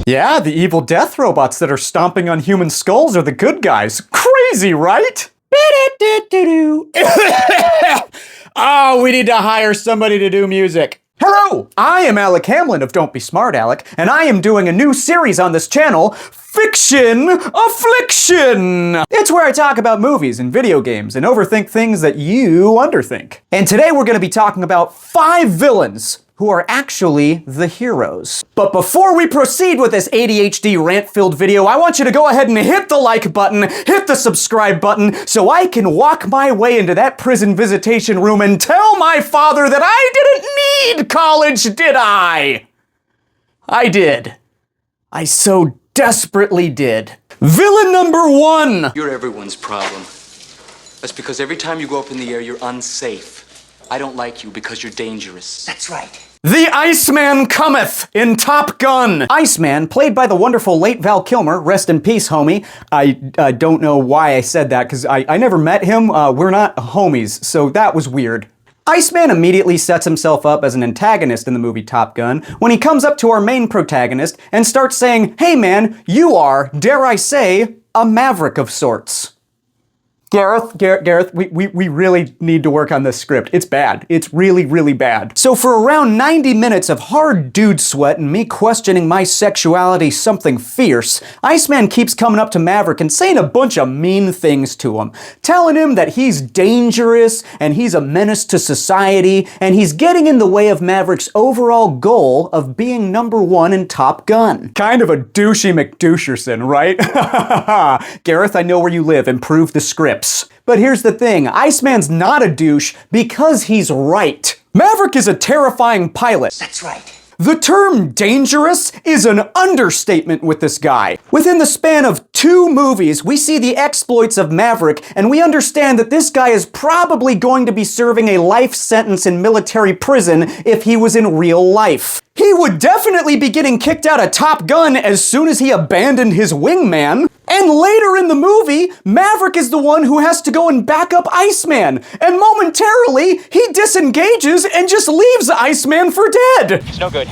Yeah, the evil death robots that are stomping on human skulls are the good guys. Crazy, right? Oh, we need to hire somebody to do music. Hello, I am Alec Hamlin of Don't Be Smart, Alec, and I am doing a new series on this channel, Fiction Affliction. It's where I talk about movies and video games and overthink things that you underthink. And today we're going to be talking about 5 villains who are actually the heroes. But before we proceed with this ADHD rant-filled video, I want you to go ahead and hit the like button, hit the subscribe button, so I can walk my way into that prison visitation room and tell my father that I didn't need college, did I? I did. I so desperately did. Villain number 1. You're everyone's problem. That's because every time you go up in the air, you're unsafe. I don't like you because you're dangerous. That's right. The Iceman cometh in Top Gun. Iceman, played by the wonderful late Val Kilmer, rest in peace, homie. I don't know why I said that, because I never met him. We're not homies, so that was weird. Iceman immediately sets himself up as an antagonist in the movie Top Gun when he comes up to our main protagonist and starts saying, "Hey man, you are, dare I say, a maverick of sorts." Gareth, we really need to work on this script. It's bad. It's really, really bad. So for around 90 minutes of hard dude sweat and me questioning my sexuality something fierce, Iceman keeps coming up to Maverick and saying a bunch of mean things to him, telling him that he's dangerous and he's a menace to society and he's getting in the way of Maverick's overall goal of being #1 in Top Gun. Kind of a douchey McDoucherson, right? Gareth, I know where you live. Improve the scripts. But here's the thing, Iceman's not a douche because he's right. Maverick is a terrifying pilot. That's right. The term dangerous is an understatement with this guy. Within the span of 2 movies, we see the exploits of Maverick, and we understand that this guy is probably going to be serving a life sentence in military prison if he was in real life. He would definitely be getting kicked out of Top Gun as soon as he abandoned his wingman. And later in the movie, Maverick is the one who has to go and back up Iceman. And momentarily, he disengages and just leaves Iceman for dead. It's no good.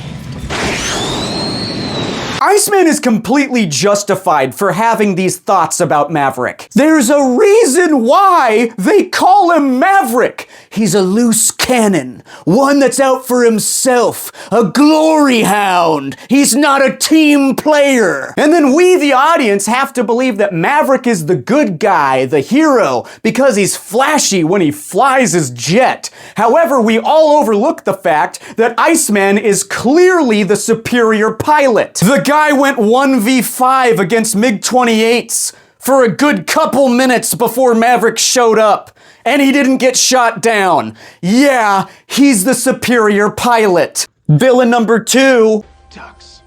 Iceman is completely justified for having these thoughts about Maverick. There's a reason why they call him Maverick. He's a loose cannon, one that's out for himself, a glory hound. He's not a team player. And then we, the audience, have to believe that Maverick is the good guy, the hero, because he's flashy when he flies his jet. However, we all overlook the fact that Iceman is clearly the superior pilot. The guy went 1v5 against MiG-28s for a good couple minutes before Maverick showed up, and he didn't get shot down. Yeah, he's the superior pilot. Villain number 2. Ducks.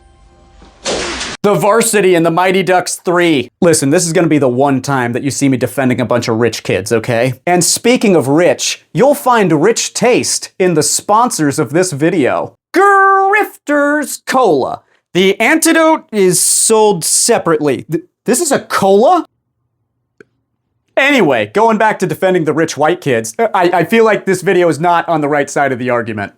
The Varsity and the Mighty Ducks 3. Listen, this is gonna be the one time that you see me defending a bunch of rich kids, okay? And speaking of rich, you'll find rich taste in the sponsors of this video. Grifters Cola. The antidote is sold separately. This is a cola? Anyway, going back to defending the rich white kids, I feel like this video is not on the right side of the argument.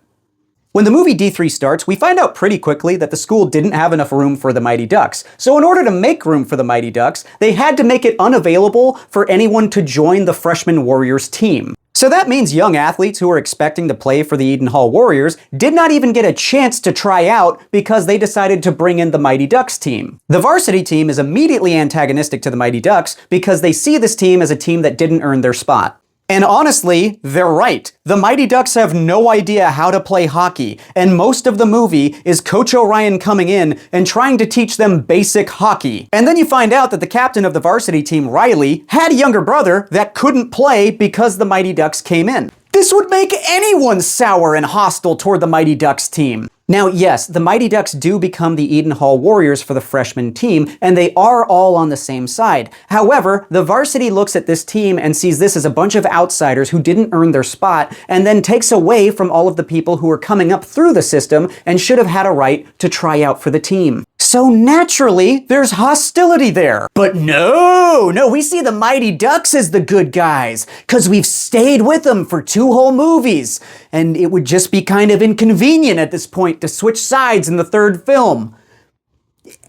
When the movie D3 starts, we find out pretty quickly that the school didn't have enough room for the Mighty Ducks. So in order to make room for the Mighty Ducks, they had to make it unavailable for anyone to join the Freshman Warriors team. So that means young athletes who were expecting to play for the Eden Hall Warriors did not even get a chance to try out because they decided to bring in the Mighty Ducks team. The varsity team is immediately antagonistic to the Mighty Ducks because they see this team as a team that didn't earn their spot. And honestly, they're right. The Mighty Ducks have no idea how to play hockey, and most of the movie is Coach Orion coming in and trying to teach them basic hockey. And then you find out that the captain of the varsity team, Riley, had a younger brother that couldn't play because the Mighty Ducks came in. This would make anyone sour and hostile toward the Mighty Ducks team. Now, yes, the Mighty Ducks do become the Eden Hall Warriors for the freshman team, and they are all on the same side. However, the varsity looks at this team and sees this as a bunch of outsiders who didn't earn their spot, and then takes away from all of the people who are coming up through the system and should have had a right to try out for the team. So naturally, there's hostility there. But no, we see the Mighty Ducks as the good guys, because we've stayed with them for 2 whole movies, and it would just be kind of inconvenient at this point to switch sides in the 3rd film.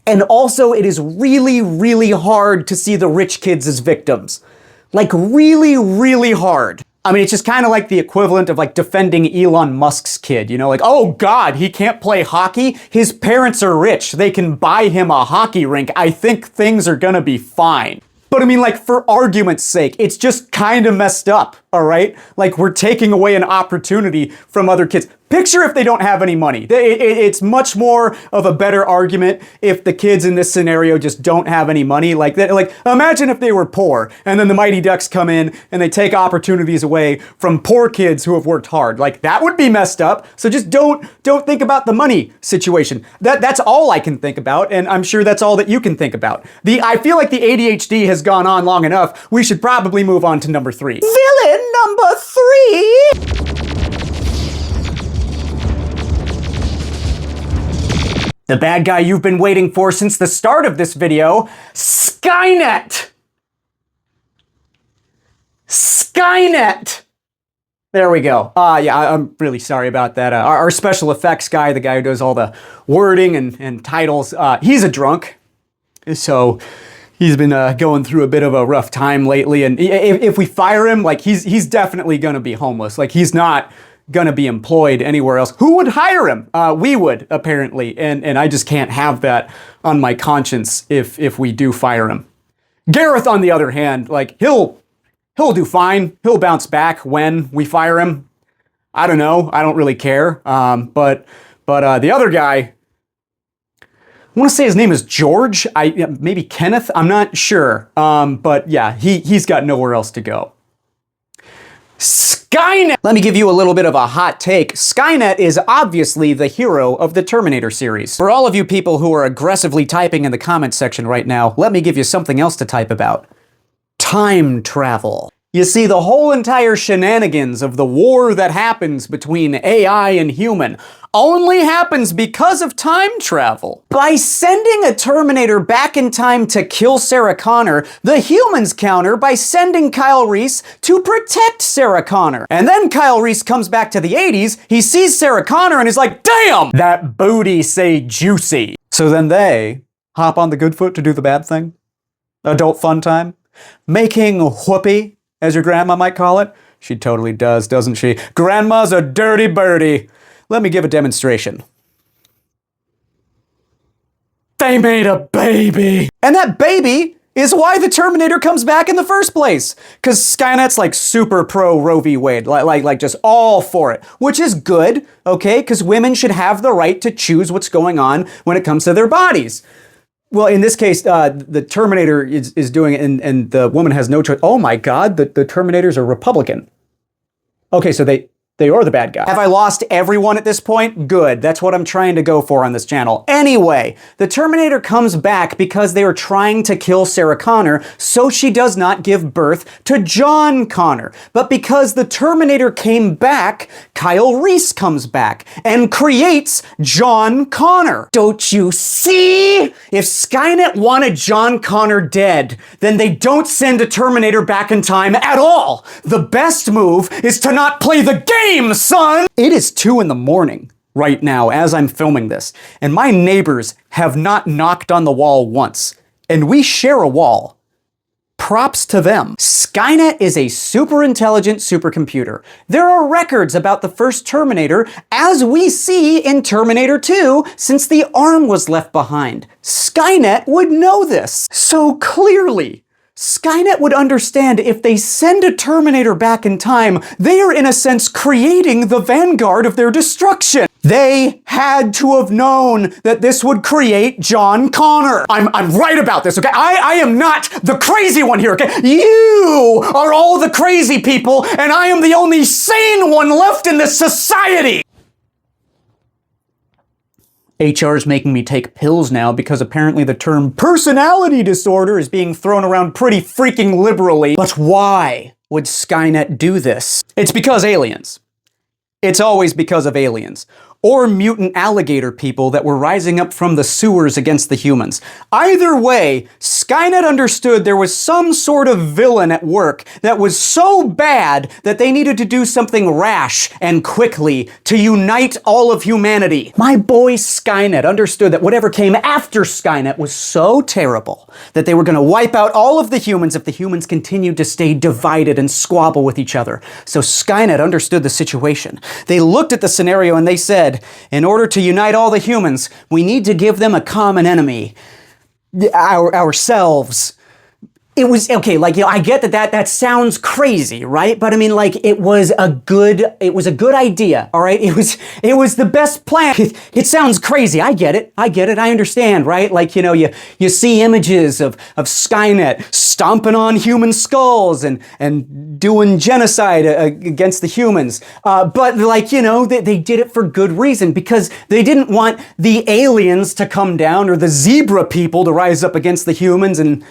And also, it is really, really hard to see the rich kids as victims. Like, really, really hard. I mean, it's just kind of like the equivalent of like defending Elon Musk's kid, you know, like, oh God, he can't play hockey. His parents are rich. They can buy him a hockey rink. I think things are gonna be fine. But I mean, like, for argument's sake, it's just kind of messed up, all right? Like, we're taking away an opportunity from other kids. Picture if they don't have any money. It's much more of a better argument if the kids in this scenario just don't have any money. Like, imagine if they were poor, and then the Mighty Ducks come in and they take opportunities away from poor kids who have worked hard. Like, that would be messed up. So just don't think about the money situation. That's all I can think about, and I'm sure that's all that you can think about. I feel like the ADHD has gone on long enough. We should probably move on to number 3. Villain number 3! The bad guy you've been waiting for since the start of this video, Skynet! Skynet! There we go. Yeah, I'm really sorry about that. Our special effects guy, the guy who does all the wording and titles, he's a drunk. So he's been going through a bit of a rough time lately. And if we fire him, like, he's definitely gonna be homeless. Like, he's not gonna be employed anywhere else. Who would hire him? We would, apparently, and I just can't have that on my conscience if we do fire him. Gareth, on the other hand, like, he'll do fine. He'll bounce back when we fire him. I don't know. I don't really care. But the other guy, I want to say his name is George. Maybe Kenneth. I'm not sure. But yeah, he's got nowhere else to go. Skynet! Let me give you a little bit of a hot take. Skynet is obviously the hero of the Terminator series. For all of you people who are aggressively typing in the comments section right now, let me give you something else to type about. Time travel. You see, the whole entire shenanigans of the war that happens between AI and human only happens because of time travel. By sending a Terminator back in time to kill Sarah Connor, the humans counter by sending Kyle Reese to protect Sarah Connor. And then Kyle Reese comes back to the 80s, he sees Sarah Connor and is like, damn, that booty say juicy. So then they hop on the good foot to do the bad thing. Adult fun time. Making whoopee, as your grandma might call it. She totally does, doesn't she? Grandma's a dirty birdie. Let me give a demonstration. They made a baby. And that baby is why the Terminator comes back in the first place. Because Skynet's like super pro Roe v. Wade, like just all for it, which is good, okay? Because women should have the right to choose what's going on when it comes to their bodies. Well, in this case, the Terminator is doing it, and the woman has no choice. Oh my God, the Terminators are Republican. Okay, so they are the bad guy. Have I lost everyone at this point? Good, that's what I'm trying to go for on this channel. Anyway, the Terminator comes back because they are trying to kill Sarah Connor so she does not give birth to John Connor. But because the Terminator came back, Kyle Reese comes back and creates John Connor. Don't you see? If Skynet wanted John Connor dead, then they don't send a Terminator back in time at all. The best move is to not play the game, son! It is 2 a.m. right now as I'm filming this, and my neighbors have not knocked on the wall once, and we share a wall. Props to them. Skynet is a super intelligent supercomputer. There are records about the first Terminator, as we see in Terminator 2, since the arm was left behind. Skynet would know this. So clearly, Skynet would understand if they send a Terminator back in time, they are in a sense creating the vanguard of their destruction. They had to have known that this would create John Connor. I'm right about this, okay? I am not the crazy one here, okay? You are all the crazy people, and I am the only sane one left in this society. HR is making me take pills now because apparently the term personality disorder is being thrown around pretty freaking liberally. But why would Skynet do this? It's because aliens. It's always because of aliens. or mutant alligator people that were rising up from the sewers against the humans. Either way, Skynet understood there was some sort of villain at work that was so bad that they needed to do something rash and quickly to unite all of humanity. My boy Skynet understood that whatever came after Skynet was so terrible that they were going to wipe out all of the humans if the humans continued to stay divided and squabble with each other. So Skynet understood the situation. They looked at the scenario and they said, in order to unite all the humans, we need to give them a common enemy. Ourselves. It was, okay, like, I get that sounds crazy, right? But I mean, like, it was a good idea, all right? It was the best plan. It sounds crazy. I get it. I understand, right? Like, you see images of Skynet stomping on human skulls and doing genocide against the humans. But like, they did it for good reason, because they didn't want the aliens to come down or the zebra people to rise up against the humans and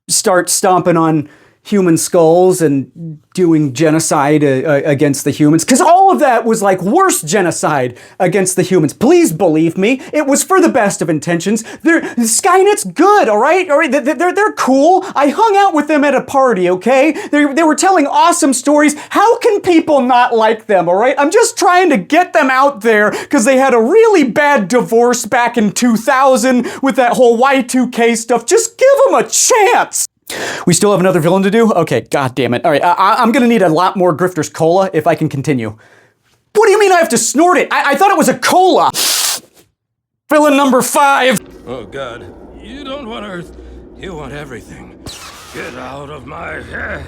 start stomping on human skulls and doing genocide against the humans. Because all of that was like worse genocide against the humans. Please believe me, it was for the best of intentions. Skynet's good, all right? They're cool. I hung out with them at a party, okay? They were telling awesome stories. How can people not like them, all right? I'm just trying to get them out there because they had a really bad divorce back in 2000 with that whole Y2K stuff. Just give them a chance. We still have another villain to do? Okay, god damn it. All right, I'm gonna need a lot more Grifter's Cola if I can continue. What do you mean I have to snort it? I thought it was a cola. Villain number 5. Oh god, you don't want Earth, you want everything. Get out of my head.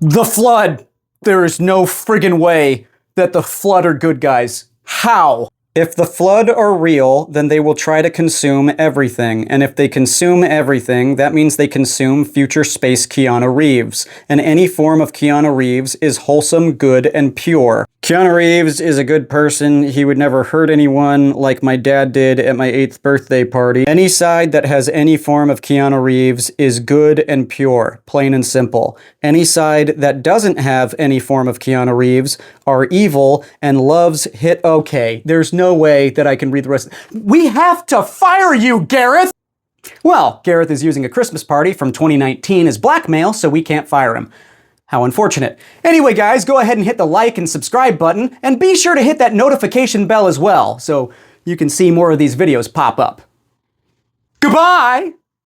The Flood. There is no friggin' way that the Flood are good guys. How? If the Flood are real, then they will try to consume everything. And if they consume everything, that means they consume future space Keanu Reeves. And any form of Keanu Reeves is wholesome, good, and pure. Keanu Reeves is a good person. He would never hurt anyone like my dad did at my 8th birthday party. Any side that has any form of Keanu Reeves is good and pure, plain and simple. Any side that doesn't have any form of Keanu Reeves are evil and loves hit okay. There's no way that I can read the rest. We have to fire you, Gareth! Well, Gareth is using a Christmas party from 2019 as blackmail, so we can't fire him. How unfortunate. Anyway, guys, go ahead and hit the like and subscribe button, and be sure to hit that notification bell as well, so you can see more of these videos pop up. Goodbye!